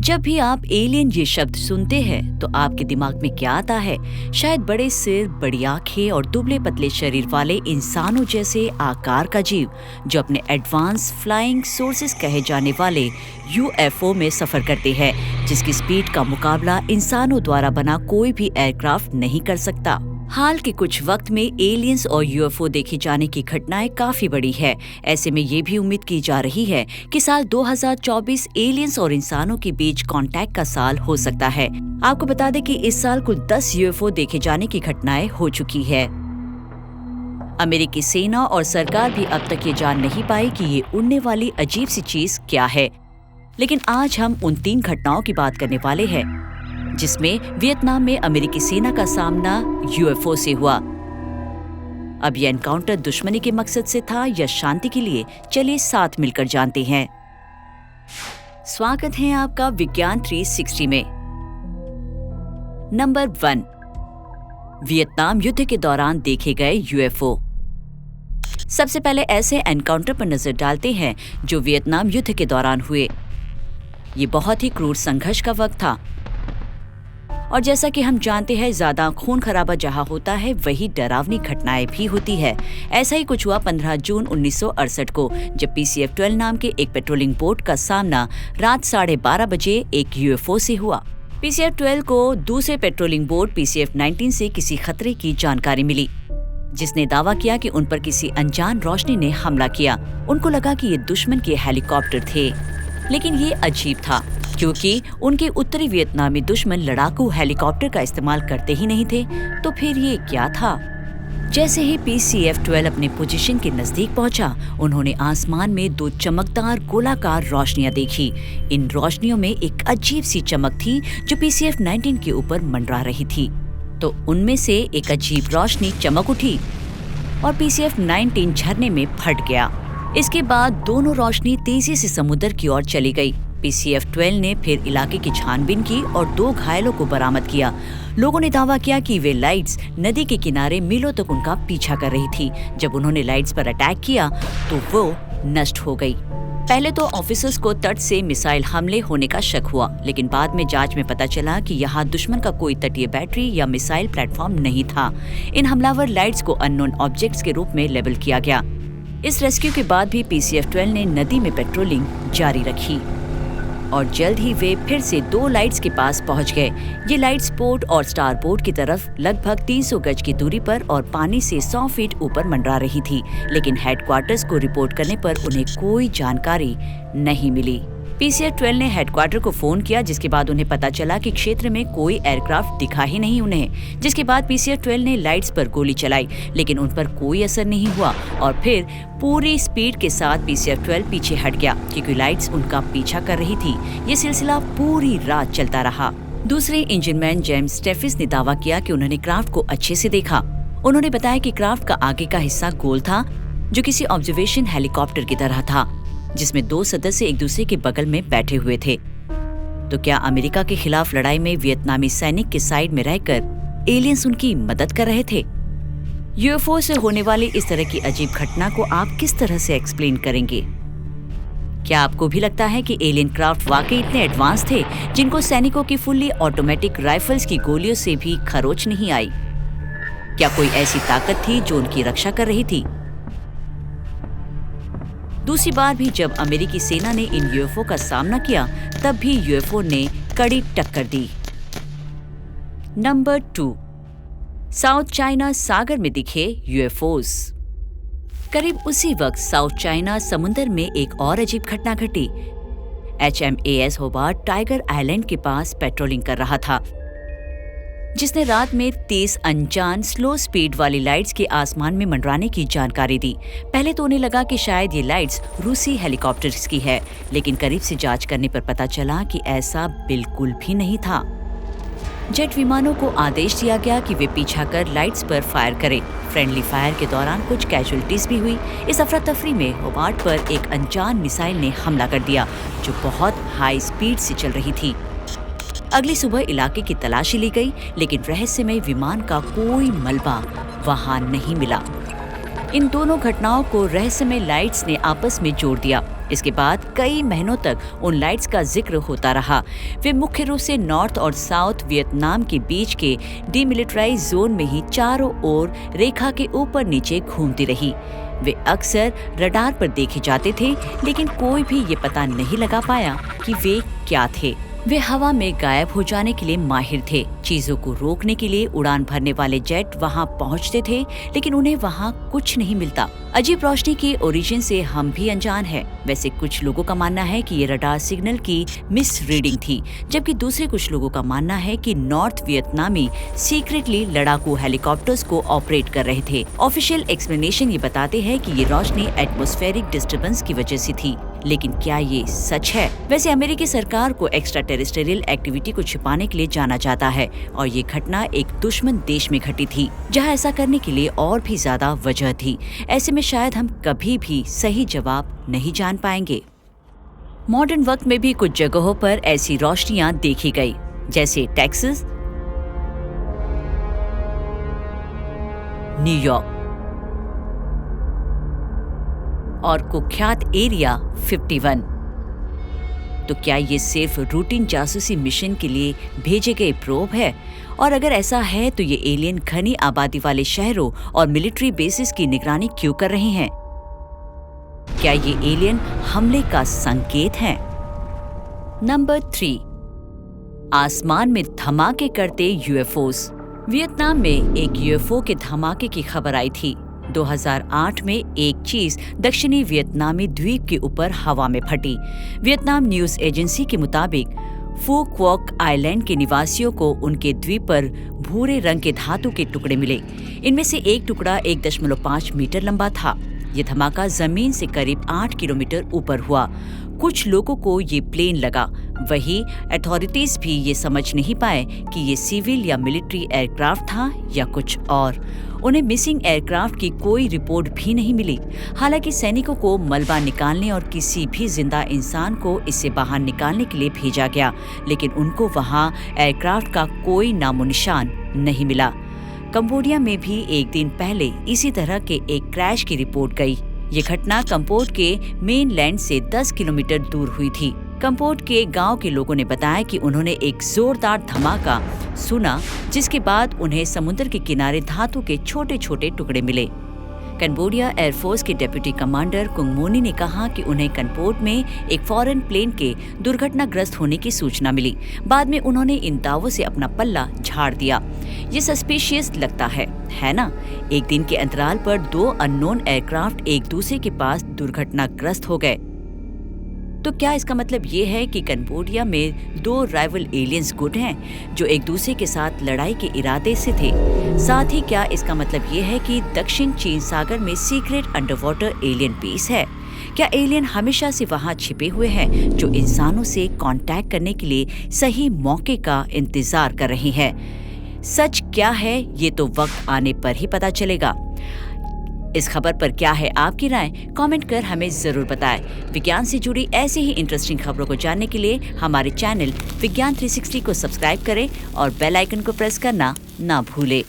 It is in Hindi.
जब भी आप एलियन ये शब्द सुनते हैं तो आपके दिमाग में क्या आता है? शायद बड़े सिर, बड़ी आंखें और दुबले पतले शरीर वाले इंसानों जैसे आकार का जीव जो अपने एडवांस फ्लाइंग सोर्सेस कहे जाने वाले यूएफओ में सफर करते हैं, जिसकी स्पीड का मुकाबला इंसानों द्वारा बना कोई भी एयरक्राफ्ट नहीं कर सकता। हाल के कुछ वक्त में एलियंस और यूएफओ देखे जाने की घटनाएं काफी बड़ी है। ऐसे में ये भी उम्मीद की जा रही है कि साल 2024 एलियंस और इंसानों के बीच कांटेक्ट का साल हो सकता है। आपको बता दें कि इस साल कुल 10 यूएफओ देखे जाने की घटनाएं हो चुकी है। अमेरिकी सेना और सरकार भी अब तक ये जान नहीं पाई कि ये उड़ने वाली अजीब सी चीज क्या है। लेकिन आज हम उन 3 घटनाओं की बात करने वाले हैं जिसमें वियतनाम में अमेरिकी सेना का सामना यूएफओ से हुआ। अब यह एनकाउंटर दुश्मनी के मकसद से था या शांति के लिए, चलिए साथ मिलकर जानते हैं। स्वागत है आपका विज्ञान 360 में। नंबर 1, वियतनाम युद्ध के दौरान देखे गए यूएफओ। सबसे पहले ऐसे एनकाउंटर पर नजर डालते हैं जो वियतनाम युद्ध के दौरान हुए। ये बहुत ही क्रूर संघर्ष का वक्त था और जैसा कि हम जानते हैं, ज्यादा खून खराबा जहां होता है वही डरावनी घटनाएं भी होती है। ऐसा ही कुछ हुआ 15 जून 1968 को, जब PCF-12 नाम के एक पेट्रोलिंग बोट का सामना रात 12:30 बजे एक यूएफओ से हुआ। PCF-12 को दूसरे पेट्रोलिंग बोट PCF-19 से किसी खतरे की जानकारी मिली, जिसने दावा किया कि उन पर किसी अनजान रोशनी ने हमला किया। उनको लगा कि ये दुश्मन के हेलीकॉप्टर थे, लेकिन ये अजीब था क्योंकि उनके उत्तरी वियतनामी दुश्मन लड़ाकू हेलीकॉप्टर का इस्तेमाल करते ही नहीं थे। तो फिर ये क्या था? जैसे ही PCF-12 अपने पोजीशन के नजदीक पहुंचा, उन्होंने आसमान में 2 चमकदार गोलाकार रोशनियां देखी। इन रोशनियों में एक अजीब सी चमक थी जो PCF-19 के ऊपर मंडरा रही थी। तो उनमें से एक अजीब रोशनी चमक उठी और PCF-19 झरने में फट गया। इसके बाद दोनों रोशनी तेजी से समुद्र की ओर चली गई। PCF-12 ने फिर इलाके की छानबीन की और 2 घायलों को बरामद किया। लोगों ने दावा किया कि वे लाइट्स नदी के किनारे मीलों तक उनका पीछा कर रही थी। जब उन्होंने लाइट्स पर अटैक किया तो वो नष्ट हो गई। पहले तो ऑफिसर्स को तट से मिसाइल हमले होने का शक हुआ, लेकिन बाद में जांच में पता चला कि यहाँ दुश्मन का कोई तटीय बैटरी या मिसाइल प्लेटफॉर्म नहीं था। इन हमलावर लाइट्स को अननोन ऑब्जेक्ट्स के रूप में लेबल किया गया। इस रेस्क्यू के बाद भी PCF-12 ने नदी में पेट्रोलिंग जारी रखी और जल्द ही वे फिर से 2 लाइट्स के पास पहुंच गए। ये लाइट्स पोर्ट और स्टार पोर्ट की तरफ लगभग 300 गज की दूरी पर और पानी से 100 फीट ऊपर मंडरा रही थी, लेकिन हेडक्वार्टर्स को रिपोर्ट करने पर उन्हें कोई जानकारी नहीं मिली। PCF-12 ने हेडक्वार्टर को फोन किया, जिसके बाद उन्हें पता चला कि क्षेत्र में कोई एयरक्राफ्ट दिखा ही नहीं उन्हें। जिसके बाद PCF-12 ने लाइट्स पर गोली चलाई, लेकिन उन पर कोई असर नहीं हुआ और फिर पूरी स्पीड के साथ PCF-12 पीछे हट गया क्योंकि लाइट्स उनका पीछा कर रही थी। ये सिलसिला पूरी रात चलता रहा। दूसरे इंजनमैन जेम्स स्टेफिस ने दावा किया कि उन्होंने क्राफ्ट को अच्छे से देखा। उन्होंने बताया कि क्राफ्ट का आगे का हिस्सा गोल था, जो किसी ऑब्जर्वेशन हेलीकॉप्टर की तरह था, जिसमें 2 सदस्य एक दूसरे के बगल में बैठे हुए थे। तो क्या अमेरिका के खिलाफ लड़ाई में वियतनामी सैनिक के साइड में रहकर एलियंस उनकी मदद कर रहे थे? यूएफओ से होने वाली इस तरह की अजीब घटना को आप किस तरह से एक्सप्लेन करेंगे? क्या आपको भी लगता है कि एलियन क्राफ्ट वाकई इतने एडवांस थे जिनको सैनिकों की फुल्ली ऑटोमेटिक राइफल्स की गोलियों से भी खरोच नहीं आई? क्या कोई ऐसी ताकत थी जो उनकी रक्षा कर रही थी? दूसरी बार भी जब अमेरिकी सेना ने इन यूएफओ का सामना किया, तब भी यूएफओ ने कड़ी टक्कर दी। नंबर 2, साउथ चाइना सागर में दिखे यूएफओस। करीब उसी वक्त साउथ चाइना समुद्र में एक और अजीब घटना घटी। HMAS होबार्ट टाइगर आइलैंड के पास पेट्रोलिंग कर रहा था, जिसने रात में 30 अनजान स्लो स्पीड वाली लाइट्स के आसमान में मंडराने की जानकारी दी। पहले तो उन्हें लगा कि शायद ये लाइट्स रूसी हेलीकॉप्टर्स की है, लेकिन करीब से जांच करने पर पता चला कि ऐसा बिल्कुल भी नहीं था। जेट विमानों को आदेश दिया गया कि वे पीछा कर लाइट्स पर फायर करें। फ्रेंडली फायर के दौरान कुछ कैजुअल्टीज भी हुई। इस अफरा तफरी में होबार्ट पर एक अनजान मिसाइल ने हमला कर दिया, जो बहुत हाई स्पीड से चल रही थी। अगली सुबह इलाके की तलाशी ली गई, लेकिन रहस्यमय विमान का कोई मलबा वहां नहीं मिला। इन दोनों घटनाओं को रहस्यमय लाइट्स ने आपस में जोड़ दिया। इसके बाद कई महीनों तक उन लाइट्स का जिक्र होता रहा। वे मुख्य रूप से नॉर्थ और साउथ वियतनाम के बीच के डीमिलिटराइज जोन में ही चारों ओर रेखा के ऊपर नीचे घूमती रही। वे अक्सर रडार पर देखे जाते थे, लेकिन कोई भी ये पता नहीं लगा पाया कि वे क्या थे। वे हवा में गायब हो जाने के लिए माहिर थे। चीजों को रोकने के लिए उड़ान भरने वाले जेट वहां पहुंचते थे, लेकिन उन्हें वहां कुछ नहीं मिलता। अजीब रोशनी की ओरिजिन से हम भी अनजान हैं। वैसे कुछ लोगों का मानना है कि ये रडार सिग्नल की मिस रीडिंग थी, जबकि दूसरे कुछ लोगों का मानना है कि नॉर्थ वियतनामी सीक्रेटली लड़ाकू हेलीकॉप्टर्स को ऑपरेट कर रहे थे। ऑफिशियल एक्सप्लेनेशन ये बताते हैं कि ये रोशनी एटमॉस्फेरिक डिस्टर्बेंस की वजह से थी, लेकिन क्या ये सच है? वैसे अमेरिकी सरकार को एक्स्ट्रा टेरेस्ट्रियल एक्टिविटी को छिपाने के लिए जाना जाता है, और ये घटना एक दुश्मन देश में घटी थी, जहां ऐसा करने के लिए और भी ज्यादा वजह थी। ऐसे में शायद हम कभी भी सही जवाब नहीं जान पाएंगे। मॉडर्न वक्त में भी कुछ जगहों पर ऐसी रोशनियां देखी गई, जैसे टेक्सास, न्यूयॉर्क और कुख्यात एरिया 51। तो क्या ये सिर्फ रूटीन जासूसी मिशन के लिए भेजे गए प्रोब है? और अगर ऐसा है तो ये एलियन घनी आबादी वाले शहरों और मिलिट्री बेसिस की निगरानी क्यों कर रहे हैं? क्या ये एलियन हमले का संकेत है? नंबर 3, आसमान में धमाके करते यूएफओस। वियतनाम में एक यूएफओ के धमाके की खबर आई थी। 2008 में एक चीज दक्षिणी वियतनामी द्वीप के ऊपर हवा में फटी। वियतनाम न्यूज एजेंसी के मुताबिक फू क्वॉक आइलैंड के निवासियों को उनके द्वीप पर भूरे रंग के धातु के टुकड़े मिले। इनमें से एक टुकड़ा 1.5 मीटर लंबा था। ये धमाका जमीन से करीब 8 किलोमीटर ऊपर हुआ। कुछ लोगों को ये प्लेन लगा। वहीं अथॉरिटीज भी ये समझ नहीं पाए कि ये सिविल या मिलिट्री एयरक्राफ्ट था या कुछ और। उन्हें मिसिंग एयरक्राफ्ट की कोई रिपोर्ट भी नहीं मिली। हालांकि सैनिकों को मलबा निकालने और किसी भी जिंदा इंसान को इससे बाहर निकालने के लिए भेजा गया, लेकिन उनको वहां एयरक्राफ्ट का कोई नामो निशान नहीं मिला। कंबोडिया में भी एक दिन पहले इसी तरह के एक क्रैश की रिपोर्ट गई। ये घटना कंपोट के मेनलैंड से 10 किलोमीटर दूर हुई थी। कंपोट के गांव के लोगों ने बताया कि उन्होंने एक जोरदार धमाका सुना, जिसके बाद उन्हें समुद्र के किनारे धातु के छोटे छोटे टुकड़े मिले। कंबोडिया एयरफोर्स के डिप्टी कमांडर कुंगमोनी ने कहा कि उन्हें कंपोट में एक फॉरेन प्लेन के दुर्घटनाग्रस्त होने की सूचना मिली। बाद में उन्होंने इन दावों से अपना पल्ला झाड़ दिया। ये सस्पिशियस लगता है ना? एक दिन के अंतराल पर 2 अननोन एयरक्राफ्ट एक दूसरे के पास दुर्घटनाग्रस्त हो गए। तो क्या इसका मतलब ये है कि कंबोडिया में 2 राइवल एलियंस गुट हैं जो एक दूसरे के साथ लड़ाई के इरादे से थे? साथ ही क्या इसका मतलब ये है कि दक्षिण चीन सागर में सीक्रेट अंडरवाटर एलियन बेस है? क्या एलियन हमेशा से वहां छिपे हुए हैं जो इंसानों से कांटेक्ट करने के लिए सही मौके का इंतजार कर रहे हैं? सच क्या है ये तो वक्त आने पर ही पता चलेगा। इस खबर पर क्या है आपकी राय? कमेंट कर हमें जरूर बताएं। विज्ञान से जुड़ी ऐसी ही इंटरेस्टिंग खबरों को जानने के लिए हमारे चैनल विज्ञान 360 को सब्सक्राइब करें और बेल आइकन को प्रेस करना ना भूलें।